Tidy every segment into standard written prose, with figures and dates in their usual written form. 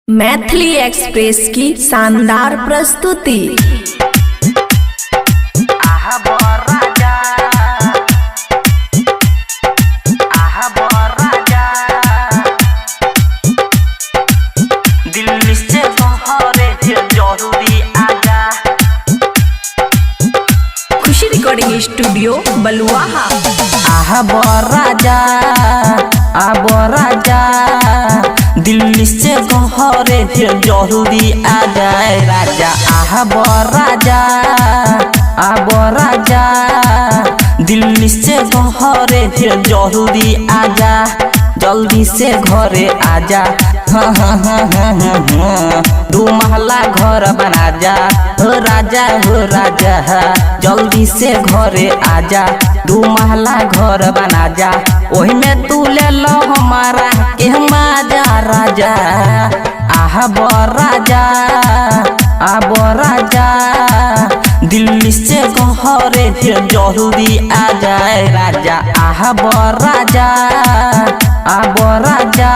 Maithili express की शानदार प्रस्तुति। दिल्ली से बहरे जरूरी आजा। खुशी रिकॉर्डिंग स्टूडियो बलुआहा। राजा राजा दिल्ली से बहरे जरूरी आजा। राजा राजा राजा दिल्ली से बहरे जरूरी आजा। जल्दी से घरे आजा। हाँ हाँ हाँ हाँ हाँ हाँ। 2 महला घर बना जा हो राजा जल्दी से घरे आजा। 2 महला घर बना जा वही में तू ले लो हमारा के माजा। राजा राजा दिल्ली से घरे जरूरी आजा। राजा राजा राजा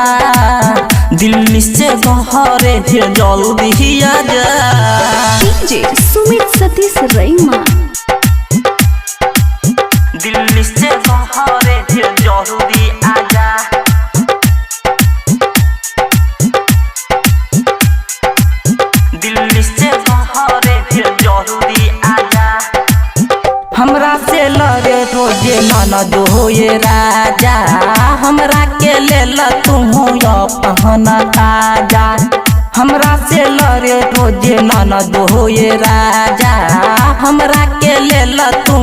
दिल्ली से घरे जल्दी आजा। डीजे सुमित सतीश रईमा। दिल्ली से घरे जरूरी आजा। दिल्ली से घरे जरूरी आजा। हमरा से लड़े रोजे ननद होए राजा। हमरा के ले ल तू पहन ताजा। हमरा से लड़े रोजे ननद होए राजा। हमरा के ले ल तू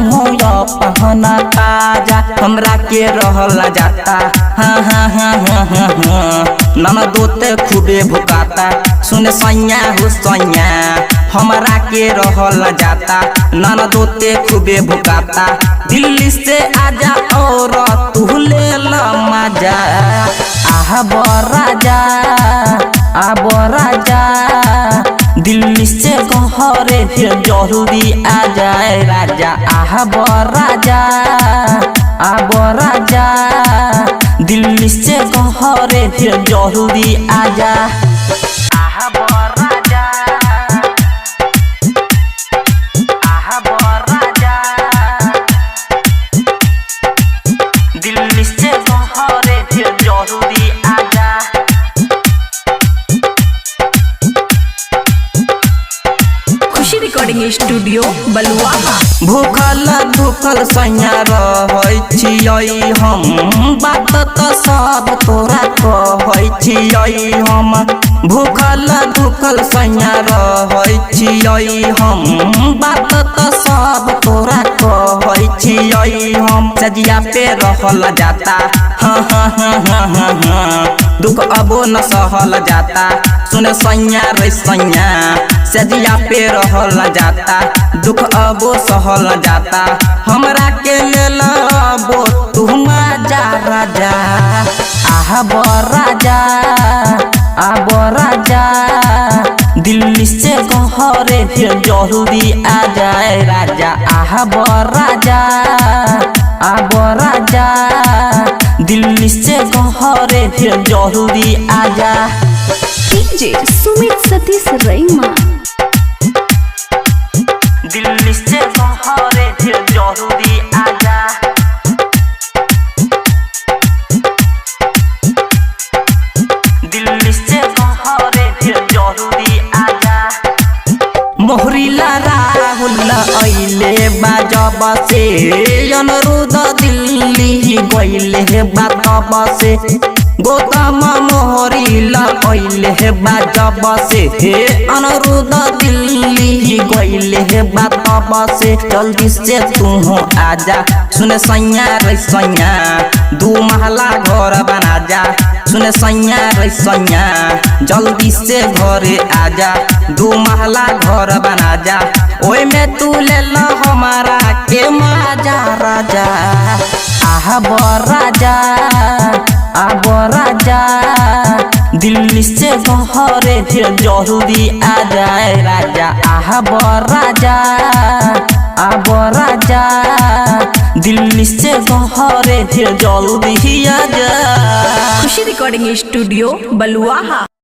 पहन ताजा। हमरा के रहल जाता हाँ हाँ हाँ हाँ हाँ हाँ। ननदोते खूबे भुकाता सुन सैया हो सैया। हमरा के रहल जाता ननदोते खूबे भुकाता। दिल्ली से आजा और तू ले ल मजा। राजा दिल्ली से घरे जरूरी आजा। राजा राजा राजा दिल्ली से घरे जरूरी आजा। दिल्ली से घरे जरूरी आजा। खुशी रिकॉर्डिंग स्टूडियो बलुआहा। भूखल सैया रहै छियै हम। बात तो सब तोरा कहै छियै हम। भूखल सैया रहै छियै हम। बात तो सब तोरा कहै छियै हम। सजिया पे रहल जाता हाँ हाँ हाँ हाँ हाँ हाँ। दुख अबो न सहल जाता सुन सैया रे सैया। सजिया पे रहल जाता दुख अबो सहल जाता। हमरा के ले लबो तू मजा। राजा राजा दिल्ली से घरे जरूरी आजा। राजा राजा राजा दिल्ली से घरे जरूरी आजा। डीजे सुमित सतीश रईमा। दिल्ली से घरे जरूरी आजा। दिल्ली से घरे जरूरी आजा। मोहरीला राहुल अइले बाजब से। अनुरुद दिल्ली गइले बातब से। गौतम मोहरीला अइले बाजब से। अनुरुद दिल्ली गइले बातब से। जल्दी से तू आजा सुन सैया रे सैया। 2 महला घर बना जा सुन सैया रे सैया। जल्दी से घरे आजा 2 महला घर बना जा ओए में तू ले लो हमारा के मजा। राजा राजा दिल्ली से घरे जरूरी आजा। राजा राजा राजा दिल्ली से घरे जल्दी आजा। खुशी रिकॉर्डिंग स्टूडियो बलुआहा।